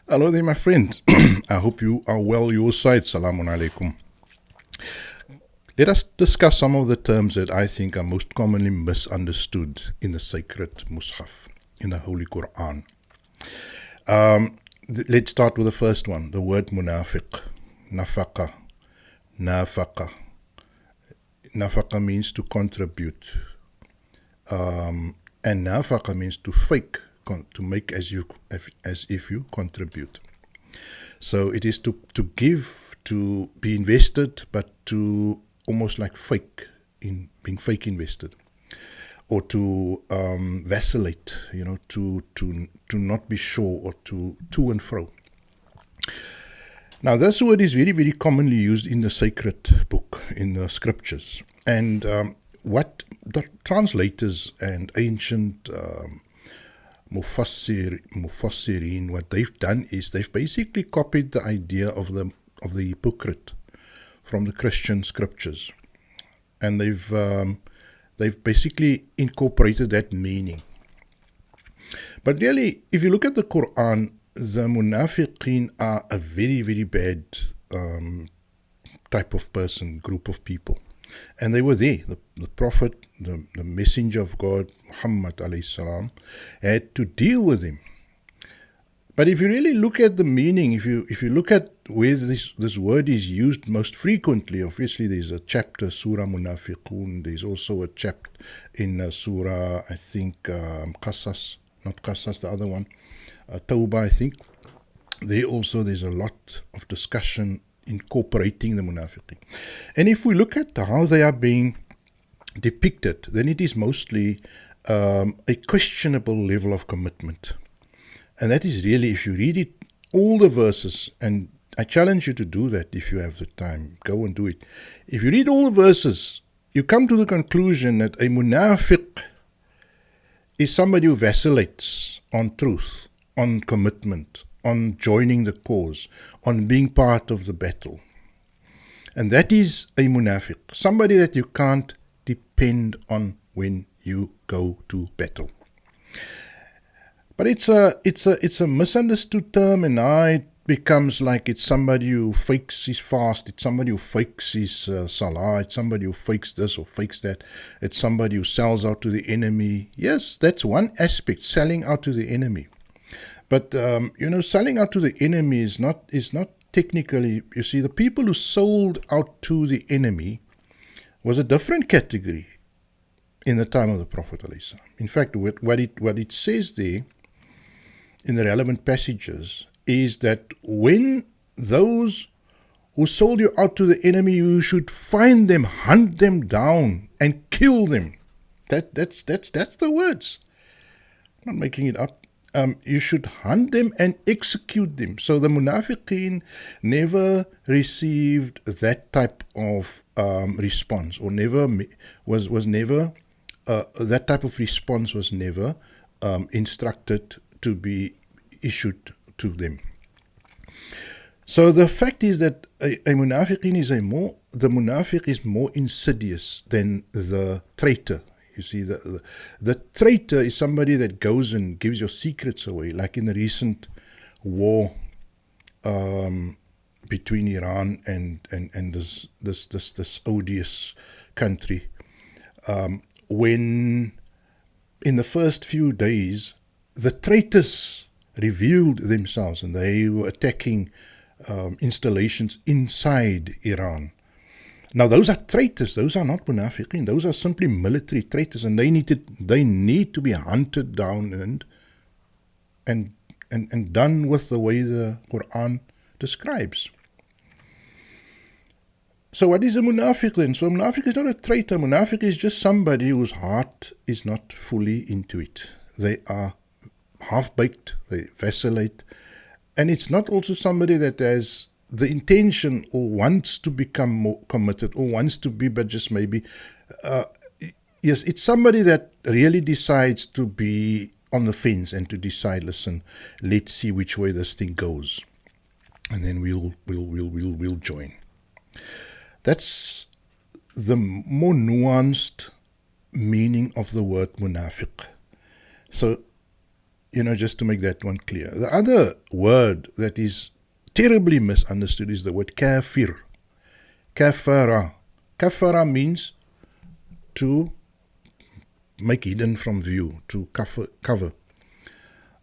Hello there, my friend. I hope you are well your side. Salamun alaikum. Let us discuss some of the terms that I think are most commonly misunderstood in the sacred Mus'haf, in the Holy Qur'an. Let's start with the first one, the word munafiq, nafaqa, nafaqa. Nafaqa means to contribute, and nafaqa means to fake, to make as if you contribute. So it is to give, to be invested, but to almost like fake, in being fake invested, or to vacillate, to not be sure, or to and fro. Now, this word is very, very commonly used in the sacred book, in the scriptures. And what the translators and ancient Mufassirin, what they've done is they've basically copied the idea of the hypocrite from the Christian scriptures. And they've basically incorporated that meaning. But really, if you look at the Qur'an, the munafiqeen are a very, very bad type of person, group of people. And they were there. The Prophet, the Messenger of God, Muhammad alayhi salam, had to deal with him. But if you really look at the meaning, if you look at where this word is used most frequently, obviously there's a chapter, Surah Munafiqun. There's also a chapter in Surah, I think, Qasas, not Qasas, the other one, Tawbah, I think. There's a lot of discussion incorporating the munafiqeen. And if we look at how they are being depicted, then it is mostly a questionable level of commitment. And that is really, if you read it, all the verses, and I challenge you to do that if you have the time, go and do it. If you read all the verses, you come to the conclusion that a munafiq is somebody who vacillates on truth, on commitment, on joining the cause, on being part of the battle. And that is a munafiq, somebody that you can't depend on when you go to battle. But it's a misunderstood term, and now it becomes like it's somebody who fakes his fast, it's somebody who fakes his salah, it's somebody who fakes this or fakes that, it's somebody who sells out to the enemy. Yes, that's one aspect, selling out to the enemy. But, selling out to the enemy is not technically, you see, the people who sold out to the enemy was a different category in the time of the Prophet ﷺ. In fact, what it says there in the relevant passages is that when those who sold you out to the enemy, you should find them, hunt them down, and kill them. That's the words. I'm not making it up. You should hunt them and execute them. So the munafiqeen never received that type of response, or never was never that type of response was never instructed to be issued to them. So the fact is that a munafiqeen is the munafiq is more insidious than the traitor. You see, the traitor is somebody that goes and gives your secrets away, like in the recent war between Iran and this odious country. When in the first few days, the traitors revealed themselves, and they were attacking installations inside Iran. Now, those are traitors. Those are not munafiqeen. Those are simply military traitors, and they need to be hunted down and done with the way the Qur'an describes. So what is a munafiq then? So a munafiq is not a traitor. Munafiq is just somebody whose heart is not fully into it. They are half-baked, they vacillate, and it's not also somebody that has the intention or wants to become more committed or wants to be, but just maybe. Yes, it's somebody that really decides to be on the fence and to decide, listen, let's see which way this thing goes, and then we'll join. That's the more nuanced meaning of the word munafiq. So just to make that one clear. The other word that is terribly misunderstood is the word kafir. Kafara. Kafara means to make hidden from view, to cover.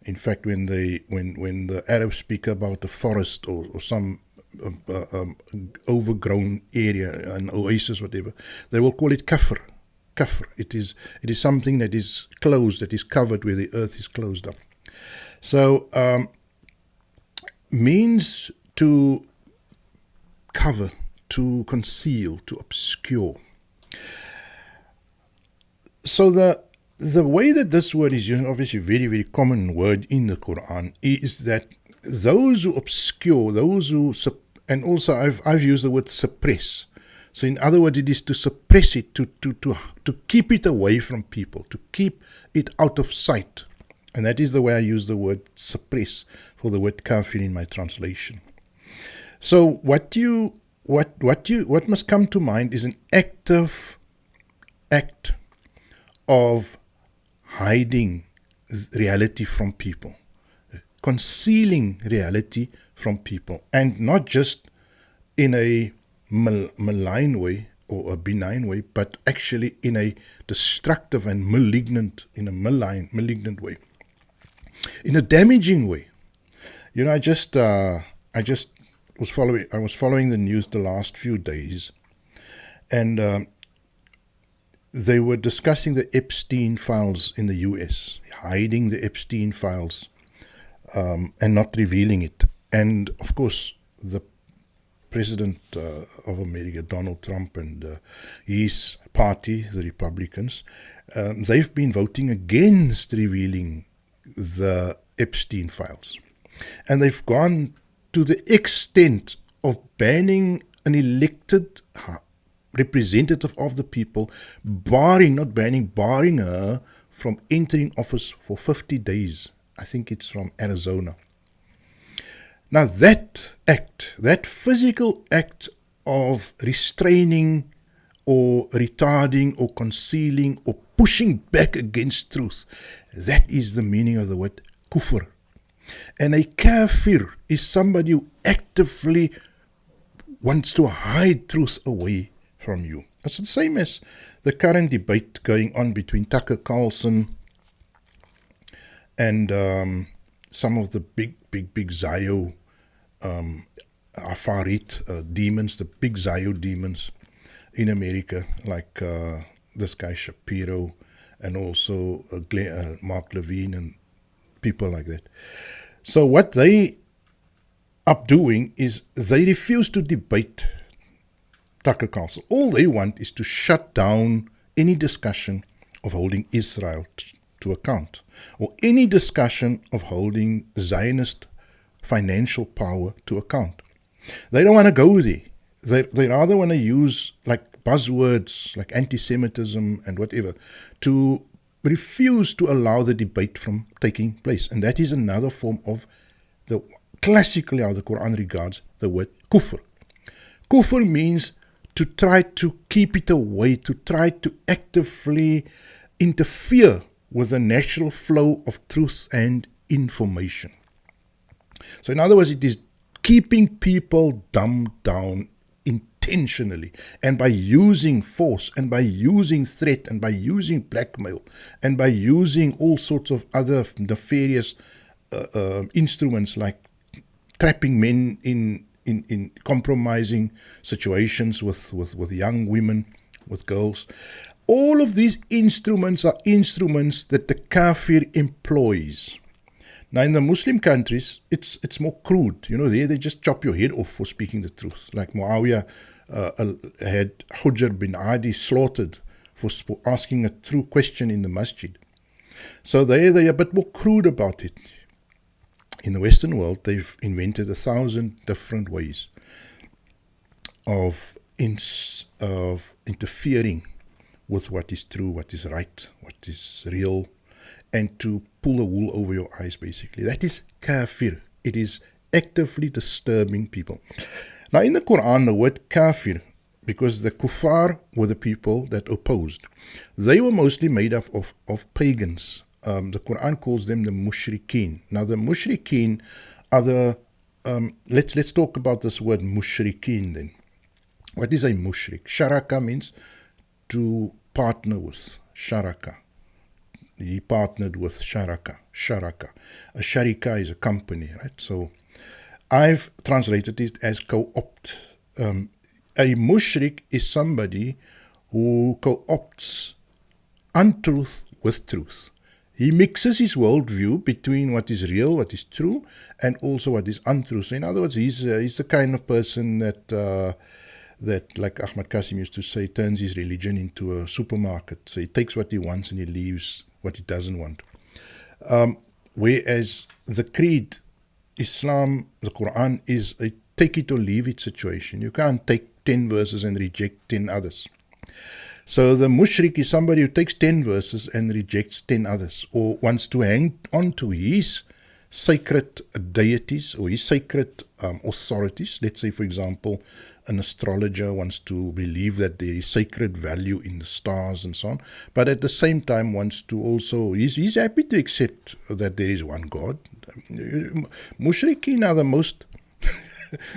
In fact, when the Arabs speak about a forest or some overgrown area, an oasis, whatever, they will call it kafr. Kafr. It is something that is closed, that is covered, where the earth is closed up. So means to cover, to conceal, to obscure. So the way that this word is used, obviously a very, very common word in the Qur'an, is that those who obscure, those who, and also I've used the word suppress. So in other words, it is to suppress it, to keep it away from people, to keep it out of sight. And that is the way I use the word suppress for the word kafir in my translation. So what must come to mind is an active act of hiding reality from people, concealing reality from people, and not just in a malign way or a benign way, but actually in a destructive and malignant way, in a damaging way. I was following the news the last few days, and they were discussing the Epstein files in the US, hiding the Epstein files and not revealing it. And of course, the President of America, Donald Trump, and his party, the Republicans, they've been voting against revealing the Epstein files. And they've gone to the extent of banning an elected representative of the people, barring her from entering office for 50 days. I think it's from Arizona. Now that act, that physical act of restraining or retarding or concealing or pushing back against truth, that is the meaning of the word kufr. And a kafir is somebody who actively wants to hide truth away from you. It's the same as the current debate going on between Tucker Carlson and some of the big Zio Afarit demons, the big Zio demons in America, like this guy Shapiro, and also Mark Levine and people like that. So what they are doing is they refuse to debate Tucker Carlson. All they want is to shut down any discussion of holding Israel to account, or any discussion of holding Zionist financial power to account. They don't want to go there. They rather want to use like buzzwords like anti-Semitism and whatever to refuse to allow the debate from taking place. And that is another form of classically how the Quran regards the word kufr. Kufr means to try to keep it away, to try to actively interfere with the natural flow of truth and information. So in other words, it is keeping people dumbed down intentionally, and by using force, and by using threat, and by using blackmail, and by using all sorts of other nefarious instruments like trapping men in compromising situations with young women, with girls. All of these instruments are instruments that the kafir employs. Now, in the Muslim countries, it's more crude. There they just chop your head off for speaking the truth. Like Muawiyah had Hujr bin Adi slaughtered for asking a true question in the masjid. So they're a bit more crude about it. In the Western world, they've invented 1,000 different ways of interfering with what is true, what is right, what is real, and to pull the wool over your eyes, basically. That is kafir. It is actively disturbing people. Now, in the Quran, the word kafir, because the kuffar were the people that opposed, they were mostly made up of pagans, the Qur'an calls them the mushrikeen. Now the mushrikeen are the, let's talk about this word mushrikeen then. What is a mushrik? Sharaka means to partner with. Sharaka. He partnered with Sharaka. A sharika is a company, right? So I've translated it as co-opt. A mushrik is somebody who co-opts untruth with truth. He mixes his worldview between what is real, what is true, and also what is untrue. So in other words, he's the kind of person that, like Ahmad Qasim used to say, turns his religion into a supermarket. So he takes what he wants and he leaves what he doesn't want. Whereas the creed, Islam, the Qur'an, is a take it or leave it situation. You can't take 10 verses and reject 10 others. So the mushrik is somebody who takes 10 verses and rejects 10 others, or wants to hang on to his sacred deities or his sacred authorities. Let's say, for example, an astrologer wants to believe that there is sacred value in the stars and so on, but at the same time wants to also, he's happy to accept that there is one God. Mushrikeen are the most,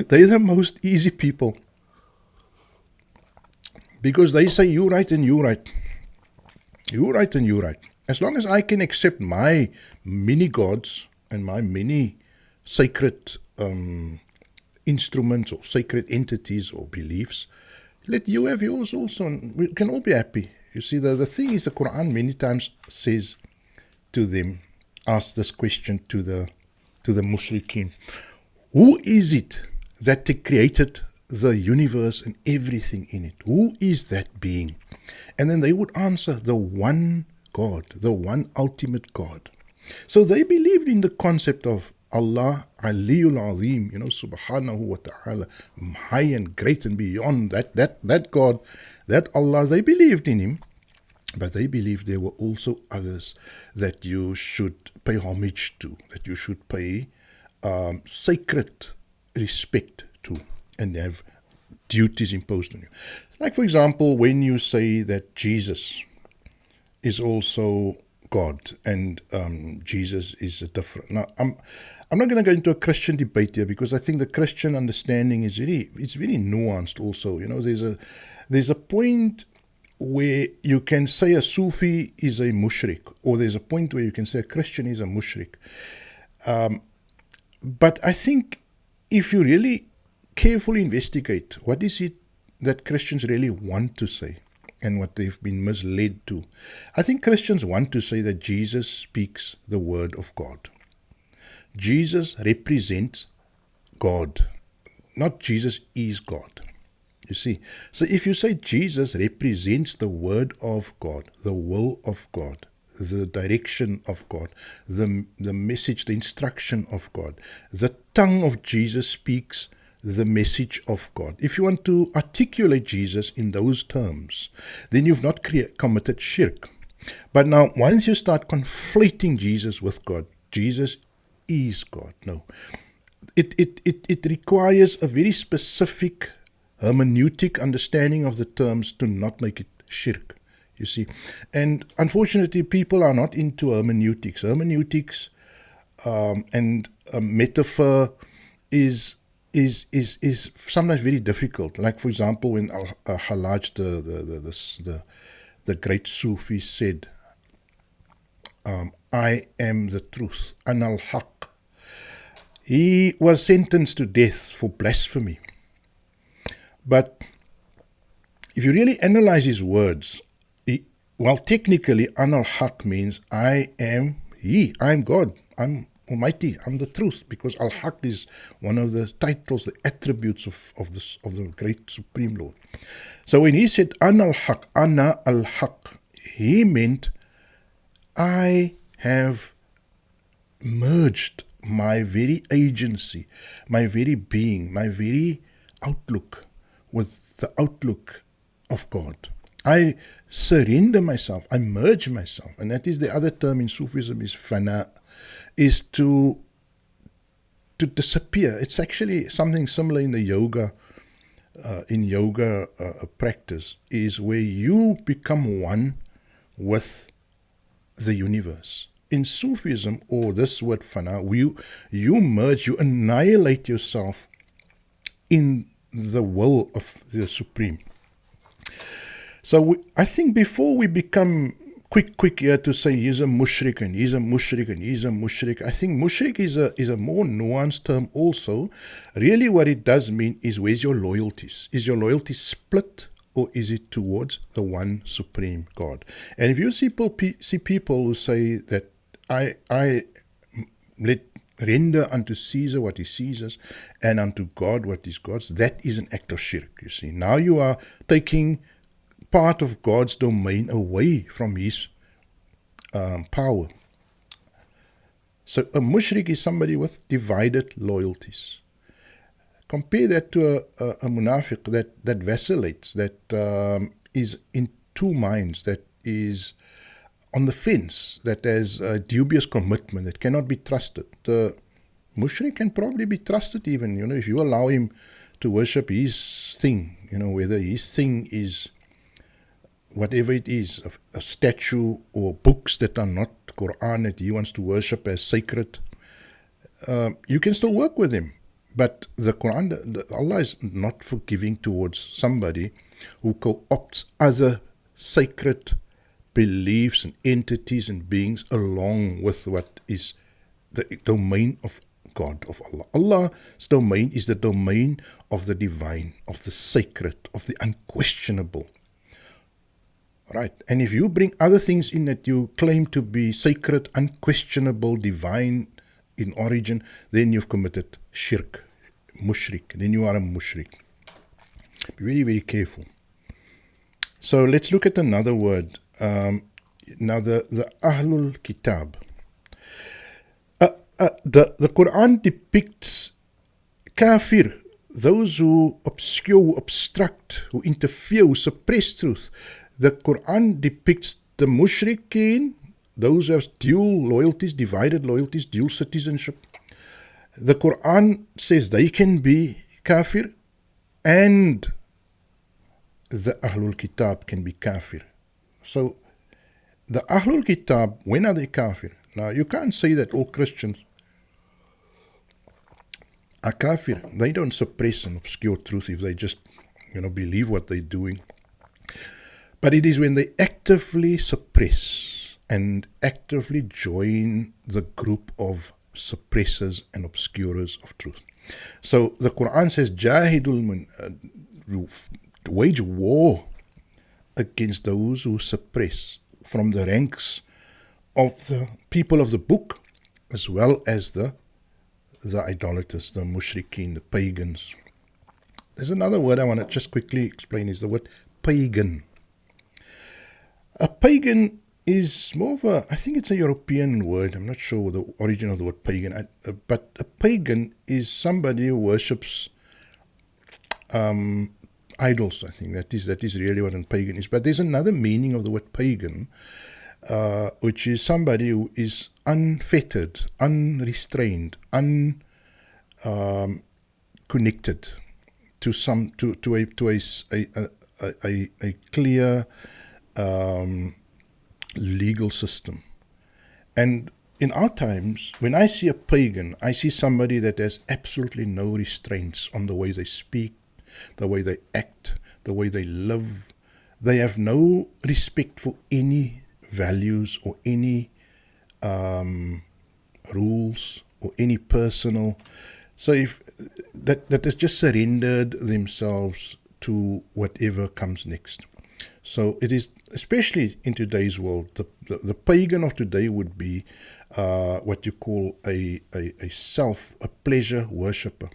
they're the most easy people. Because they say, you right and you right. You right and you right. As long as I can accept my many gods and my many sacred instruments or sacred entities or beliefs, let you have yours also. And we can all be happy. You see, the thing is, the Qur'an many times says to them, asks this question to the mushrikeen. Who is it that created the universe and everything in it? Who is that being? And then they would answer, the one God, the one ultimate God. So they believed in the concept of Allah, Aliyul Azim, subhanahu wa ta'ala, high and great and beyond that God, that Allah. They believed in him, but they believed there were also others that you should pay homage to, that you should pay sacred respect to, and have duties imposed on you. Like, for example, when you say that Jesus is also God and Jesus is a different. Now, I'm not going to go into a Christian debate here, because I think the Christian understanding is very nuanced also. There's a point where you can say a Sufi is a mushrik, or there's a point where you can say a Christian is a mushrik. But I think if you really carefully investigate what is it that Christians really want to say and what they've been misled to, I think Christians want to say that Jesus speaks the word of God. Jesus represents God, not Jesus is God. You see, so if you say Jesus represents the word of God, the will of God, the direction of God, the message, the instruction of God, the tongue of Jesus speaks the message of God. If you want to articulate Jesus in those terms, then you've not committed shirk. But now, once you start conflating Jesus with God, Jesus is God. No. It requires a very specific hermeneutic understanding of the terms to not make it shirk, you see. And unfortunately, people are not into hermeneutics. Hermeneutics and metaphor is sometimes very difficult. Like, for example, when Al-Hallaj, the great Sufi, said, I am the truth, Ana al-Haq. He was sentenced to death for blasphemy. But if you really analyze his words, technically, Ana al-Haq means I am He, I am God, I'm Almighty, I'm the truth, because Al-Haq is one of the titles, the attributes of the great Supreme Lord. So when he said Ana al-Haq, he meant I have merged my very agency, my very being, my very outlook with the outlook of God. I surrender myself, I merge myself, and that is the other term in Sufism, is fana, is to disappear. It's actually something similar in the yoga, practice, is where you become one with the universe, in Sufism, or this word fana, you merge, you annihilate yourself in the will of the Supreme. So I think before we become quick here to say he's a mushrik and he's a mushrik and he's a mushrik, I think mushrik is a more nuanced term also. Really what it does mean is, where's your loyalties? Is your loyalty split, or is it towards the one supreme God? And if you see people who say that I let render unto Caesar what is Caesar's and unto God what is God's, that is an act of shirk, you see. Now you are taking part of God's domain away from his power. So a mushrik is somebody with divided loyalties. Compare that to a munafiq that vacillates, that is in two minds, that is on the fence, that has a dubious commitment, that cannot be trusted. The mushrik can probably be trusted even, if you allow him to worship his thing, whether his thing is whatever it is, a statue or books that are not Qur'an that he wants to worship as sacred, you can still work with him. But the Qur'an, Allah is not forgiving towards somebody who co-opts other sacred beliefs and entities and beings along with what is the domain of God, of Allah. Allah's domain is the domain of the divine, of the sacred, of the unquestionable. Right, and if you bring other things in that you claim to be sacred, unquestionable, divine in origin, then you've committed shirk, mushrik. Then you are a mushrik. Be very, very careful. So let's look at another word. Now the Ahlul Kitab. The Qur'an depicts kafir, those who obscure, who obstruct, who interfere, who suppress truth. The Qur'an depicts the mushrikeen, those who have dual loyalties, divided loyalties, dual citizenship. The Qur'an says they can be kafir, and the Ahlul Kitab can be kafir. So the Ahlul Kitab, when are they kafir? Now you can't say that all Christians are kafir. They don't suppress and obscure truth if they just believe what they're doing. But it is when they actively suppress and actively join the group of suppressors and obscurers of truth. So the Qur'an says, Jahidul wage war against those who suppress from the ranks of the people of the book, as well as the idolaters, the mushrikeen, the pagans. There's another word I want to just quickly explain, is the word pagan. A pagan is more of I think it's a European word. I'm not sure the origin of the word pagan. But a pagan is somebody who worships idols, I think. That is really what a pagan is. But there's another meaning of the word pagan, which is somebody who is unfettered, unrestrained, unconnected to a clear legal system. And in our times, when I see a pagan, I see somebody that has absolutely no restraints on the way they speak, the way they act, the way they live. They have no respect for any values or any rules or any personal. So if that has just surrendered themselves to whatever comes next. So it is, especially in today's world, the pagan of today would be what you call a pleasure worshipper.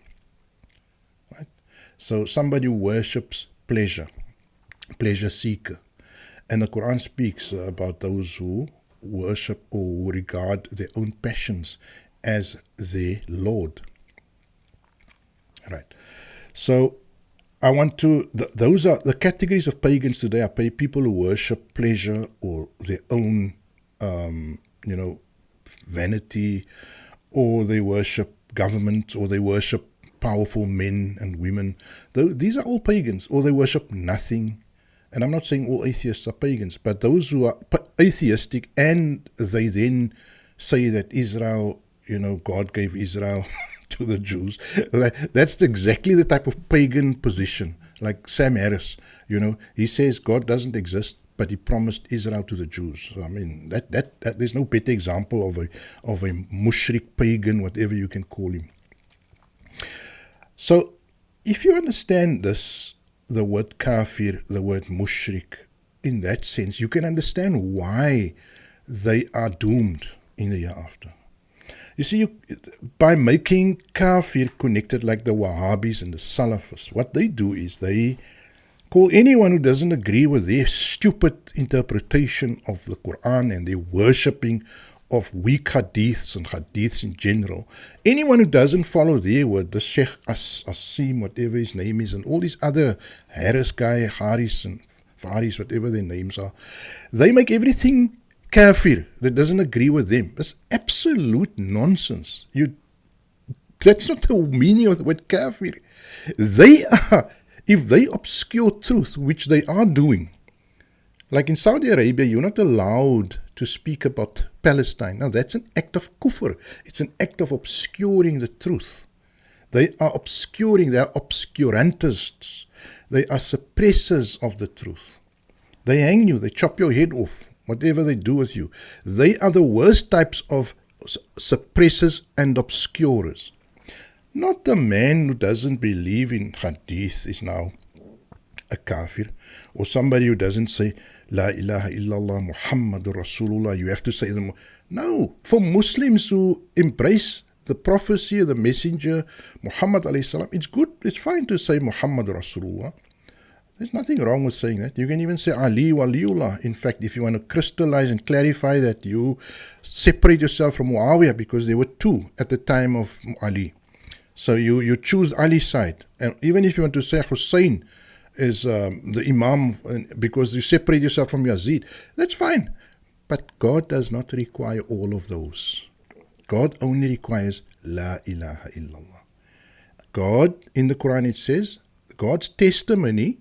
Right? So somebody who worships pleasure seeker. And the Qur'an speaks about those who worship or regard their own passions as their Lord. Right. So I want to, those are the categories of pagans today, are people who worship pleasure or their own, vanity, or they worship government, or they worship powerful men and women. These are all pagans, or they worship nothing. And I'm not saying all atheists are pagans, but those who are atheistic and they then say that Israel, God gave Israel to the Jews. That's exactly the type of pagan position. Like Sam Harris, he says God doesn't exist, but he promised Israel to the Jews. So, I mean, that there's no better example of a mushrik, pagan, whatever you can call him. So, if you understand this, the word kafir, the word mushrik, in that sense, you can understand why they are doomed in the hereafter. You see, by making kafir connected like the Wahhabis and the Salafists, what they do is they call anyone who doesn't agree with their stupid interpretation of the Qur'an and their worshipping of weak hadiths and hadiths in general. Anyone who doesn't follow their word, the Sheikh Asim, whatever his name is, and all these other Harris guy, Haris and Faris, whatever their names are, they make everything kafir that doesn't agree with them. It's absolute nonsense. That's not the meaning of the word kafir. If they obscure truth, which they are doing, like in Saudi Arabia, you're not allowed to speak about Palestine. Now, that's an act of kufr. It's an act of obscuring the truth. They are obscuring, they are obscurantists. They are suppressors of the truth. They hang you, they chop your head off, whatever they do with you. They are the worst types of suppressors and obscurers. Not the man who doesn't believe in hadith is now a kafir, or somebody who doesn't say La ilaha illallah Muhammadur Rasulullah. You have to say them. No, for Muslims who embrace the prophecy of the messenger Muhammad alayhi salam, it's good, it's fine to say Muhammad Rasulullah. There's nothing wrong with saying that. You can even say Ali Waliullah. In fact, if you want to crystallize and clarify that, you separate yourself from Muawiyah, because there were two at the time of Ali. So you choose Ali's side. And even if you want to say Hussein is the Imam, because you separate yourself from Yazid, that's fine. But God does not require all of those. God only requires La ilaha illallah. God, in the Qur'an it says, God's testimony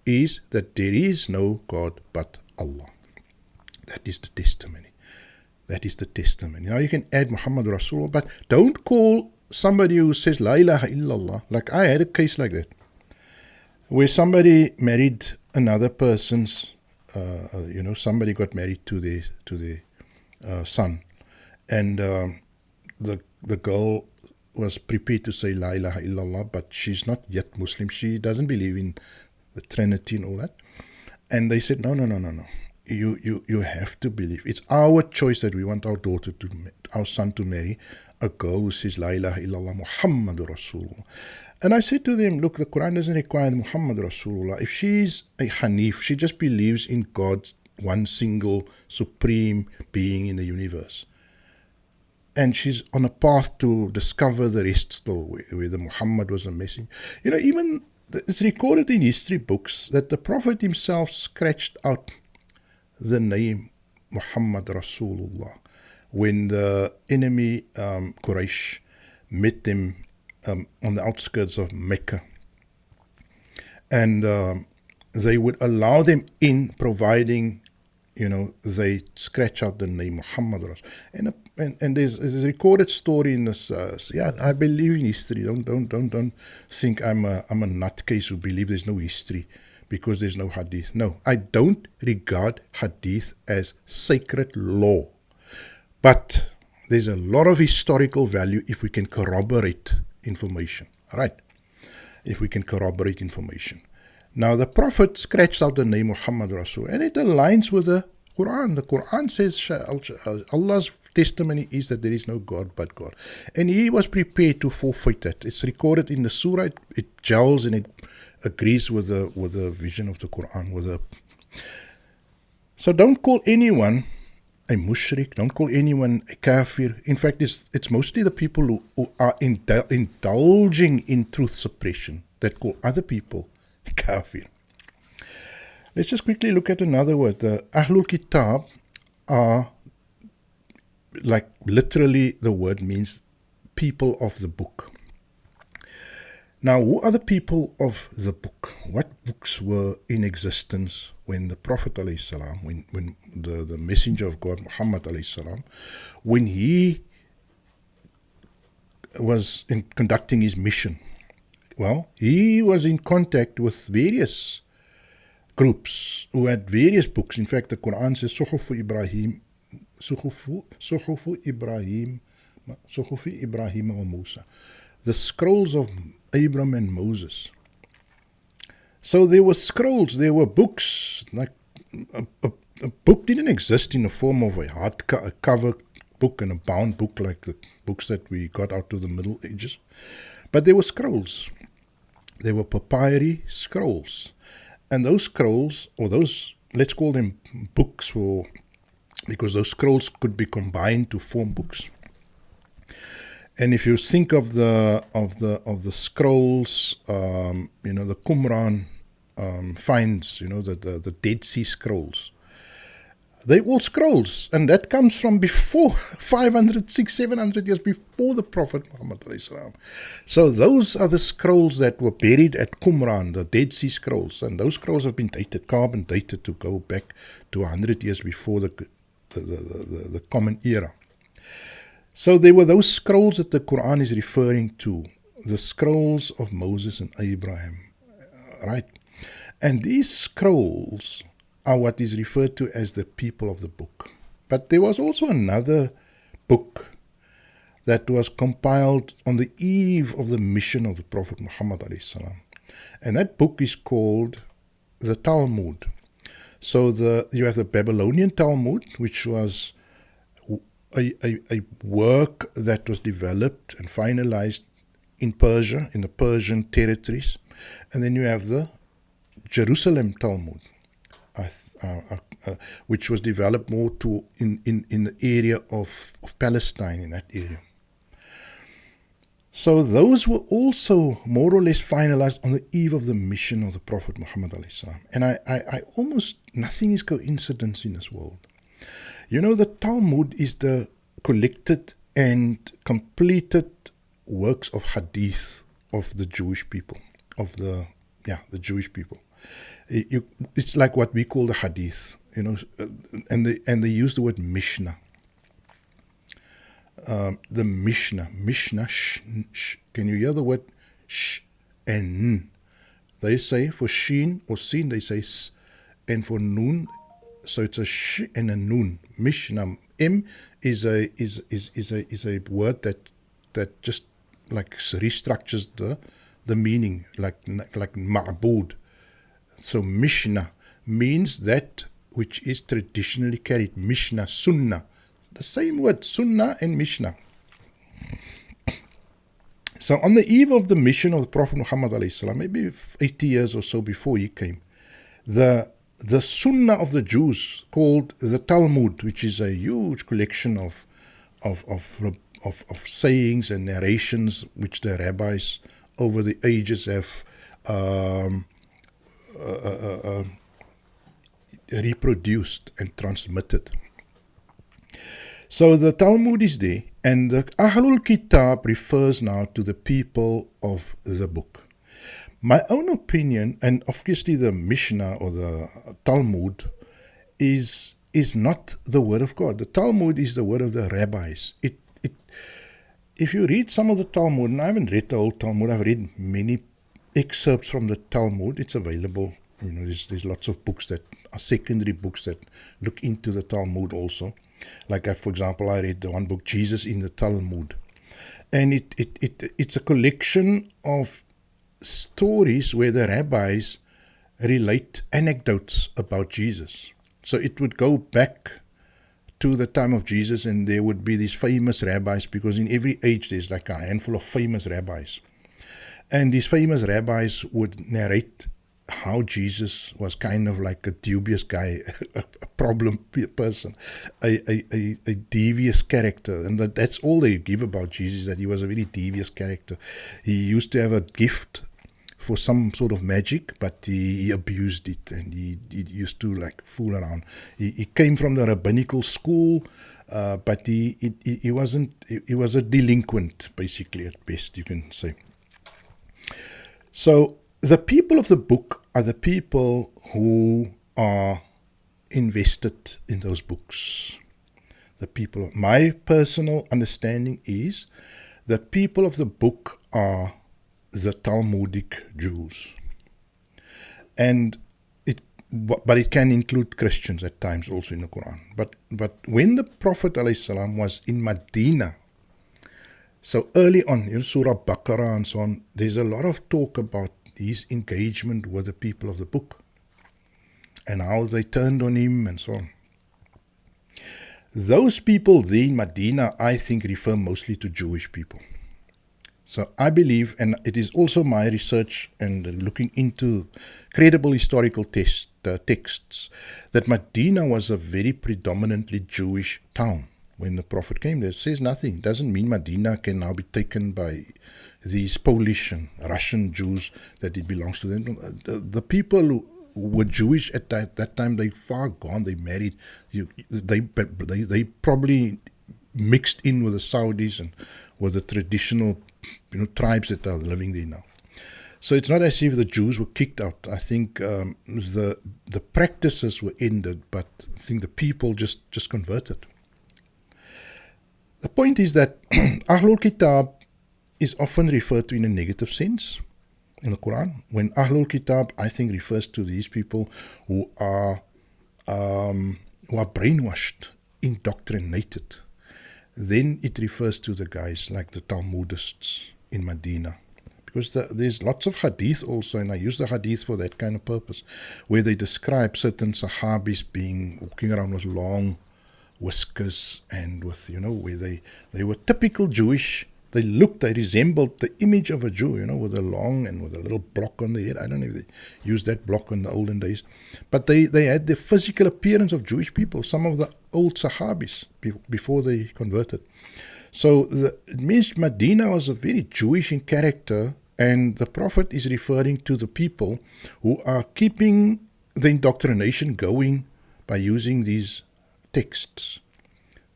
is that there is no God but Allah. That is the testimony. That is the testimony. Now you can add Muhammad Rasulullah, but don't call somebody who says La ilaha illallah. Like I had a case like that, where somebody married another person's, somebody got married to their son, and the girl was prepared to say La ilaha illallah, but she's not yet Muslim. She doesn't believe in the Trinity and all that. And they said, no. You have to believe. It's our choice that we want our son to marry a girl who says La ilaha illallah Muhammadur Rasulullah. And I said to them, look, the Quran doesn't require Muhammad Rasulullah. If she's a Hanif, she just believes in God's one single supreme being in the universe. And she's on a path to discover the rest still, whether Muhammad was a messenger. Even it's recorded in history books that the Prophet himself scratched out the name Muhammad Rasulullah when the enemy Quraysh met them on the outskirts of Mecca, and they would allow them in, providing they scratch out the name Muhammad Rasul. And there's a recorded story in this. I believe in history. Don't think I'm a nutcase who believe there's no history because there's no hadith. No, I don't regard hadith as sacred law. But there's a lot of historical value if we can corroborate information. All right? If we can corroborate information. Now, the Prophet scratched out the name Muhammad Rasul, and it aligns with the Qur'an. The Qur'an says Allah's testimony is that there is no God but God. And he was prepared to forfeit that. It's recorded in the surah. It gels and it agrees with the vision of the Qur'an. So don't call anyone a mushrik. Don't call anyone a kafir. In fact, it's mostly the people who are indulging in truth suppression that call other people kafir. Let's just quickly look at another word. The Ahlul Kitab are, literally the word means people of the book. Now, who are the people of the book? What books were in existence when the Prophet ﷺ, when the Messenger of God, Muhammad ﷺ, when he was conducting his mission? Well, he was in contact with various groups who had various books. In fact, the Qur'an says, Suhufu Ibrahim wa Musa. The scrolls of Abraham and Moses. So there were scrolls, there were books. Like a book didn't exist in the form of a hardcover book and a bound book like the books that we got out of the Middle Ages. But there were scrolls. There were papyri scrolls. And those scrolls, or those, let's call them books, because those scrolls could be combined to form books. And if you think of the scrolls, the Qumran finds, the Dead Sea Scrolls, they're all scrolls, and that comes from before 500, 600, 700 years before the Prophet Muhammad ﷺ. So those are the scrolls that were buried at Qumran, the Dead Sea Scrolls, and those scrolls have been dated, carbon dated, to go back to 100 years before the Common Era. So there were those scrolls that the Qur'an is referring to, the scrolls of Moses and Abraham, right? And these scrolls are what is referred to as the people of the book. But there was also another book that was compiled on the eve of the mission of the Prophet Muhammad ﷺ. And that book is called the Talmud. So you have the Babylonian Talmud, which was a work that was developed and finalized in Persia, in the Persian territories. And then you have the Jerusalem Talmud, which was developed more in the area of Palestine, in that area. So those were also more or less finalized on the eve of the mission of the Prophet Muhammad ﷺ. And I almost, nothing is coincidence in this world. The Talmud is the collected and completed works of hadith of the Jewish people, the Jewish people. It's like what we call the hadith, and they use the word Mishnah. The Mishnah, can you hear the word sh and n? They say for sheen or sin, they say s, and for noon, so it's a sh and a noon. Mishnah. M is a word that just like restructures the meaning, like ma'bud. So Mishnah means that which is traditionally carried. Mishnah, Sunnah. The same word, Sunnah and Mishnah. So on the eve of the mission of the Prophet Muhammad ﷺ, maybe 80 years or so before he came, the Sunnah of the Jews, called the Talmud, which is a huge collection of sayings and narrations which the rabbis over the ages have reproduced and transmitted. So the Talmud is there, and the Ahlul Kitab refers now to the people of the book. My own opinion, and obviously the Mishnah or the Talmud, is not the word of God. The Talmud is the word of the rabbis. If you read some of the Talmud, and I haven't read the whole Talmud, I've read many excerpts from the Talmud. It's available. There's lots of books that are secondary books that look into the Talmud also. Like, for example, I read the one book, Jesus in the Talmud. And it's a collection of stories where the rabbis relate anecdotes about Jesus. So it would go back to the time of Jesus, and there would be these famous rabbis, because in every age there's like a handful of famous rabbis. And these famous rabbis would narrate how Jesus was kind of like a dubious guy, a problem person, a devious character. And that's all they give about Jesus, that he was a very devious character. He used to have a gift for some sort of magic, but he abused it, and he used to like fool around. He came from the rabbinical school, but he wasn't. He was a delinquent, basically, at best, you can say. So the people of the book are the people who are invested in those books. The people, my personal understanding is the people of the book are the Talmudic Jews. And but it can include Christians at times also in the Qur'an. But when the Prophet ﷺ was in Medina, so early on, in Surah Baqarah and so on, there's a lot of talk about his engagement with the people of the book and how they turned on him and so on. Those people there in Medina, I think, refer mostly to Jewish people. So I believe, and it is also my research and looking into credible historical texts, that Medina was a very predominantly Jewish town when the Prophet came there. It says nothing. It doesn't mean Medina can now be taken by these Polish and Russian Jews, that it belongs to them. The people who were Jewish at that time, they far gone, they married. They probably mixed in with the Saudis and with the traditional tribes that are living there now. So it's not as if the Jews were kicked out. I think the practices were ended, but I think the people just converted. The point is that Ahlul Kitab is often referred to in a negative sense in the Quran. When Ahlul Kitab, I think, refers to these people who are brainwashed, indoctrinated, then it refers to the guys like the Talmudists in Medina. Because there's lots of hadith also, and I use the hadith for that kind of purpose, where they describe certain Sahabis walking around with long whiskers and with, where they were typical Jewish. They resembled the image of a Jew, with a long and with a little block on the head. I don't know if they used that block in the olden days. But they had the physical appearance of Jewish people, some of the old Sahabis before they converted. So it means Medina was a very Jewish in character, and the Prophet is referring to the people who are keeping the indoctrination going by using these texts,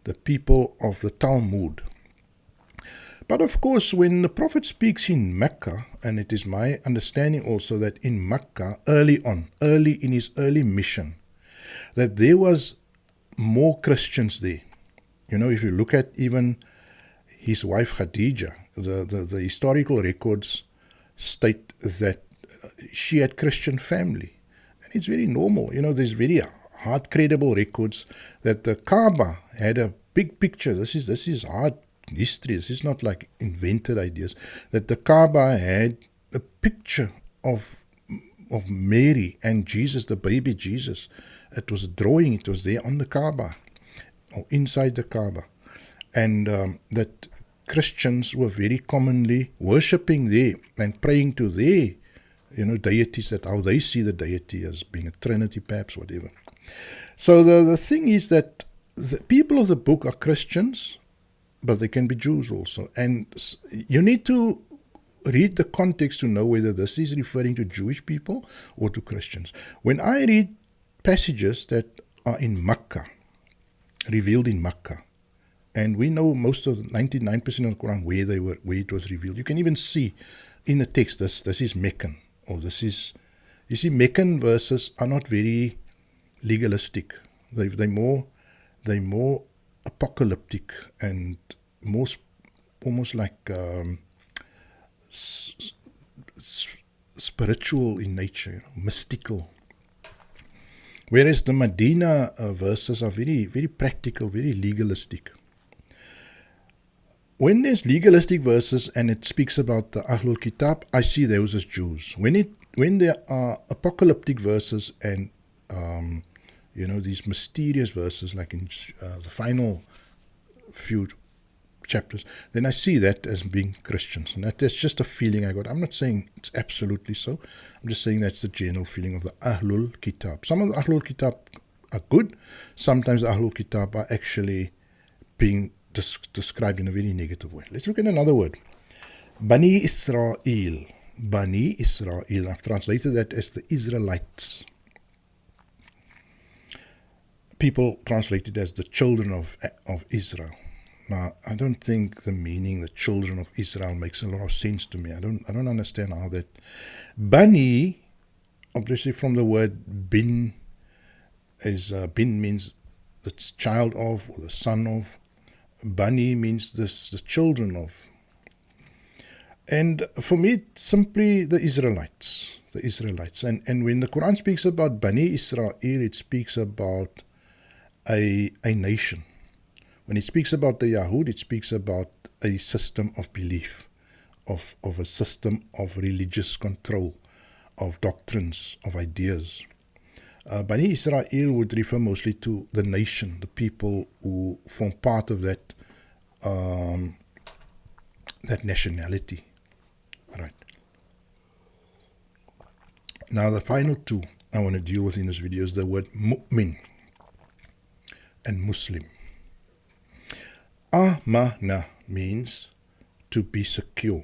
the people of the Talmud. But of course, when the Prophet speaks in Mecca, and it is my understanding also that in Mecca, early in his early mission, that there was more Christians there. If you look at even his wife Khadija, the historical records state that she had Christian family. And it's very normal. There's very hard, credible records that the Kaaba had a big picture. This is hard history. This is not like invented ideas. That the Kaaba had a picture of Mary and Jesus, the baby Jesus. It was a drawing. It was there on the Kaaba, or inside the Kaaba. And that Christians were very commonly worshipping there and praying to their, deities, that how they see the deity as being a trinity, perhaps, whatever. So the thing is that the people of the book are Christians, but they can be Jews also. And you need to read the context to know whether this is referring to Jewish people or to Christians. When I read passages that are in Makkah, revealed in Makkah, and we know most of the 99% of the Quran where it was revealed. You can even see in the text this is Meccan, or this is, you see, Meccan verses are not very legalistic. They're more apocalyptic and almost like spiritual in nature, mystical. Whereas the Medina verses are very, very practical, very legalistic. When there's legalistic verses and it speaks about the Ahlul Kitab, I see those as Jews. When there are apocalyptic verses and these mysterious verses, like in the final few chapters, then I see that as being Christians. And that's just a feeling I got. I'm not saying it's absolutely so. I'm just saying that's the general feeling of the Ahlul Kitab. Some of the Ahlul Kitab are good. Sometimes the Ahlul Kitab are actually being described in a very negative way. Let's look at another word. Bani Israel. Bani Israel. I've translated that as the Israelites. People translate it as the children of Israel. Now, I don't think the meaning, the children of Israel, makes a lot of sense to me. I don't understand how that. Bani, obviously from the word bin, bin means the child of, or the son of. Bani means the children of. And for me, it's simply the Israelites. The Israelites. And when the Qur'an speaks about Bani Israel, it speaks about a nation. When it speaks about the Yahud, it speaks about a system of belief, of a system of religious control, of doctrines, of ideas. Bani Israel would refer mostly to the nation, the people who form part of that nationality. Right. Now the final two I want to deal with in this video is the word mu'min and Muslim. Amana means to be secure,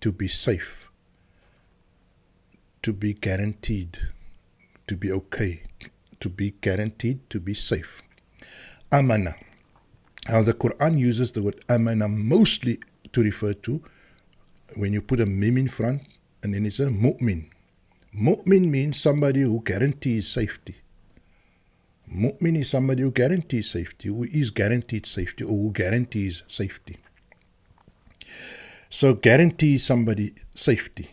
to be safe, to be guaranteed, to be okay, to be guaranteed, to be safe. Amana. Now the Qur'an uses the word amana mostly to refer to when you put a mim in front and then it's a mu'min. Mu'min means somebody who guarantees safety. Mu'min is somebody who guarantees safety, who is guaranteed safety, or who guarantees safety. So guarantee somebody safety.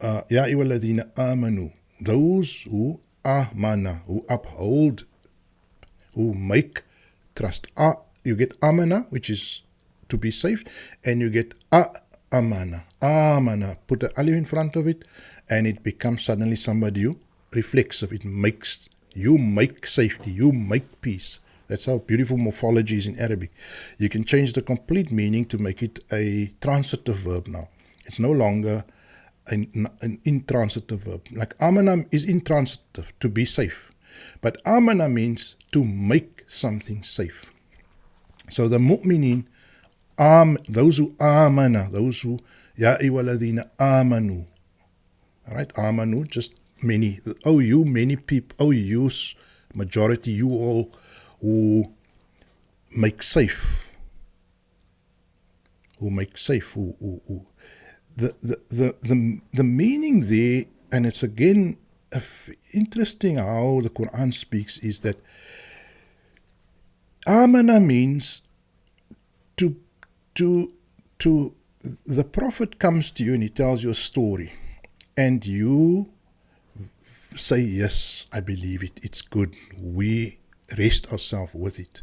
Ya ayyuhalladhina amanu, those who amana, who uphold, who make trust. You get amana, which is to be safe, and you get amana. Amana, put the alif in front of it, and it becomes suddenly somebody who reflexive. It makes, you make safety, you make peace. That's how beautiful morphology is in Arabic. You can change the complete meaning to make it a transitive verb now. It's no longer an intransitive verb. Like amana is intransitive, to be safe. But amana means to make something safe. So the mu'minin, those who amana, those who, ya ayyuhalladhina amanu. Alright, amanu, just many. Oh, you many people, oh, you majority, you all who make safe. Who make safe. The meaning there, and it's again interesting how the Qur'an speaks, is that amana means the Prophet comes to you and he tells you a story, and you say, yes, I believe it, it's good, we rest ourselves with it.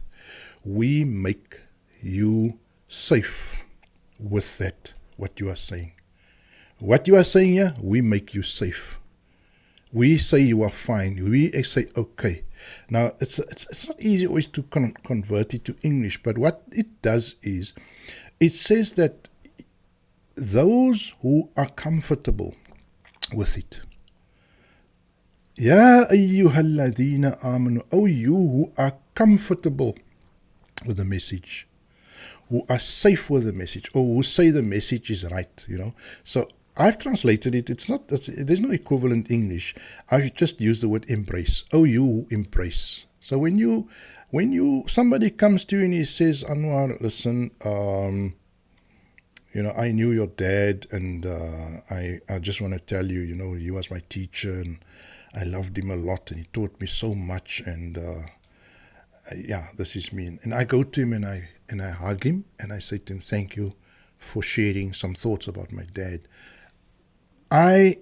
We make you safe with that, what you are saying. What you are saying here, we make you safe. We say you are fine. We say okay. Now, it's not easy always to convert it to English, but what it does is, it says that those who are comfortable with it. Ya ayyuhalladhina amanu, oh, you who are comfortable with the message, who are safe with the message, or who say the message is right, So I've translated it. There's no equivalent English. I've just used the word embrace. Oh, you who embrace. So when somebody comes to you and he says, Anwar, listen, I knew your dad, and I just want to tell you, he was my teacher, and I loved him a lot, and he taught me so much, and this is me. And I go to him and I hug him, and I say to him, thank you for sharing some thoughts about my dad. I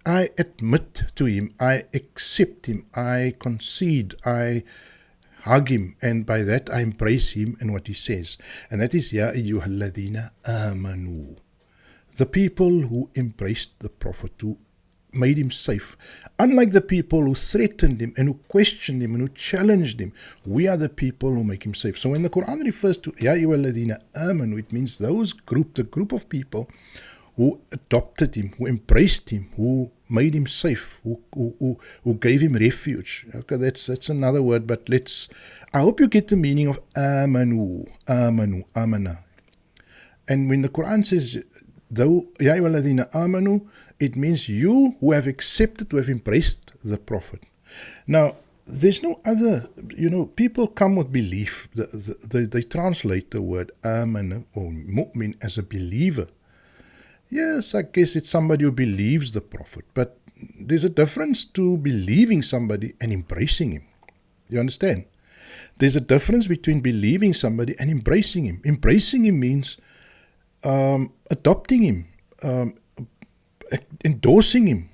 admit to him, I accept him, I concede, I hug him, and by that I embrace him and what he says. And that is, Ya ayyuhalladhina amanu. The people who embraced the Prophet, who made him safe. Unlike the people who threatened him and who questioned him and who challenged him, we are the people who make him safe. So when the Quran refers to Ya ayyuhalladhina amanu, it means the group of people who adopted him, who embraced him, who made him safe, who gave him refuge. Okay, that's another word, but I hope you get the meaning of amanu, amana. And when the Quran says, Ya ayyuhalladhina amanu, it means you who have accepted, who have embraced the Prophet. Now, there's no other, people come with belief. They translate the word aman or mu'min as a believer. Yes, I guess it's somebody who believes the Prophet, but there's a difference to believing somebody and embracing him. You understand? There's a difference between believing somebody and embracing him. Embracing him means adopting him, endorsing him.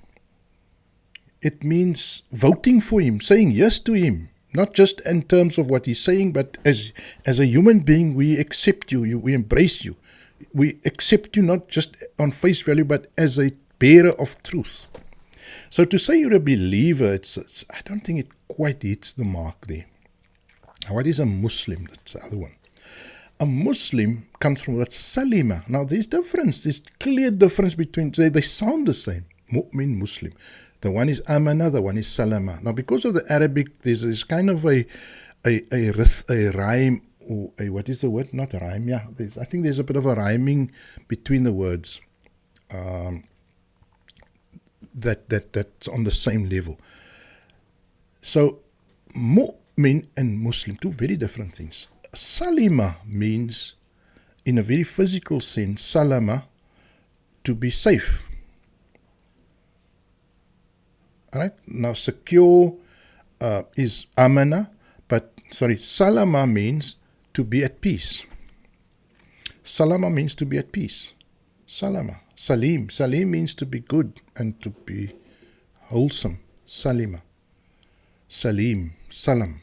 It means voting for him, saying yes to him, not just in terms of what he's saying, but as a human being, we accept you, we embrace you. We accept you not just on face value, but as a bearer of truth. So to say you're a believer, I don't think it quite hits the mark there. Now, what is a Muslim? That's the other one. A Muslim comes from that salima. Now, there's clear difference between, they sound the same, mu'min, Muslim. The one is amana, the one is salama. Now, because of the Arabic, there's kind of a rhyme, or what is the word? Not a rhyme, yeah. I think there's a bit of a rhyming between the words that's on the same level. So, mu'min and Muslim, two very different things. Salima means, in a very physical sense, salama, to be safe. Right? Now, secure is amana, salama means to be at peace. Salama means to be at peace. Salama. Salim. Salim means to be good and to be wholesome. Salima. Salim. Salam.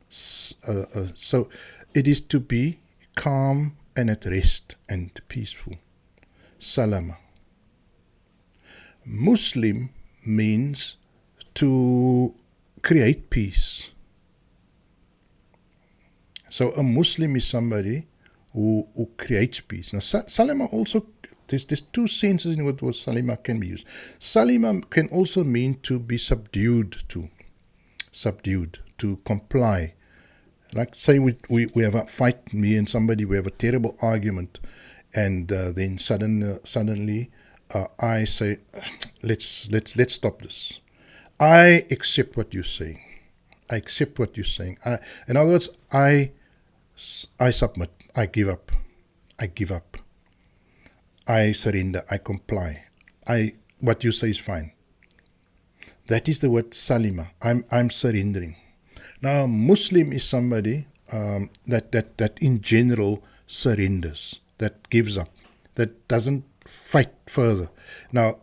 So it is to be calm and at rest and peaceful. Salama. Muslim means to create peace. So a Muslim is somebody who creates peace. Now, salama also, there's two senses in what salima can be used. Salima can also mean to be subdued, to comply. Like, say we have a fight, me and somebody, we have a terrible argument, and then suddenly I say, let's stop this. I accept what you're saying. I accept what you're saying. In other words, I submit. I give up. I give up. I surrender. I comply. What you say is fine. That is the word salima. I'm surrendering. Now, Muslim is somebody that in general surrenders, that gives up, that doesn't fight further. Now,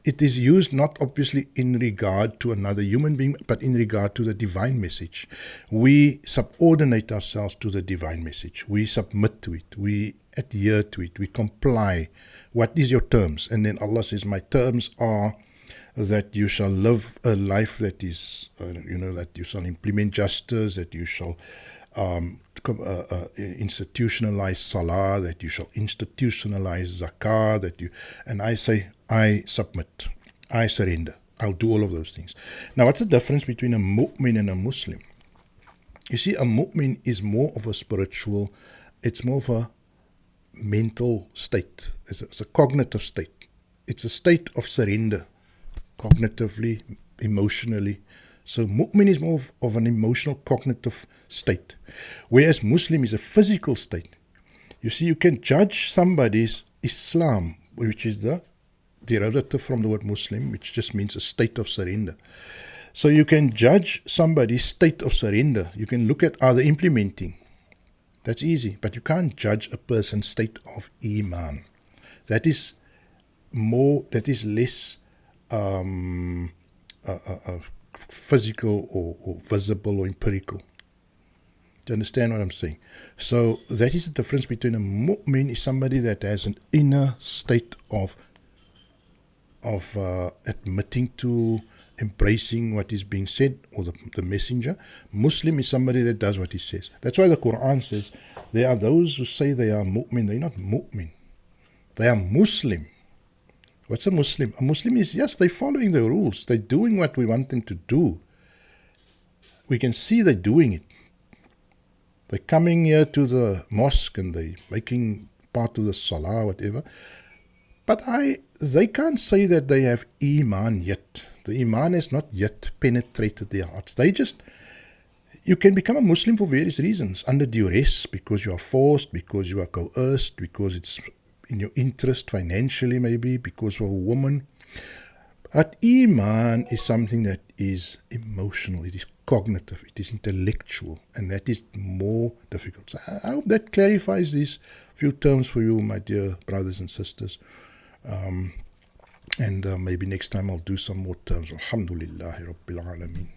it is used not obviously in regard to another human being, but in regard to the divine message. We subordinate ourselves to the divine message. We submit to it. We adhere to it. We comply. What is your terms? And then Allah says, my terms are that you shall live a life that is, that you shall implement justice, that you shall institutionalize salah, that you shall institutionalize zakah, and I say, I submit, I surrender, I'll do all of those things. Now, what's the difference between a mu'min and a Muslim? You see, a mu'min is more of a spiritual, it's more of a mental state, it's a cognitive state, it's a state of surrender, cognitively, emotionally. So mu'min is more of an emotional, cognitive state, whereas Muslim is a physical state. You see, you can judge somebody's Islam, which is the derivative from the word Muslim, which just means a state of surrender. So you can judge somebody's state of surrender. You can look at, are they implementing? That's easy, but you can't judge a person's state of Iman. That is less physical or visible or empirical. Do you understand what I'm saying? So that is the difference between a mu'min is somebody that has an inner state of admitting to, embracing what is being said, or the messenger. Muslim is somebody that does what he says. That's why the Qur'an says there are those who say they are mu'min. They're not mu'min. They are Muslim. What's a Muslim? A Muslim is, yes, they're following the rules. They're doing what we want them to do. We can see they're doing it. They're coming here to the mosque and they're making part of the salah, whatever. But they can't say that they have Iman yet. The Iman has not yet penetrated their hearts. You can become a Muslim for various reasons, under duress, because you are forced, because you are coerced, because it's in your interest financially maybe, because of a woman. But Iman is something that is emotional, it is cognitive, it is intellectual, and that is more difficult. So I hope that clarifies these few terms for you, my dear brothers and sisters. And maybe next time I'll do some more terms. Alhamdulillahi Rabbil Alameen.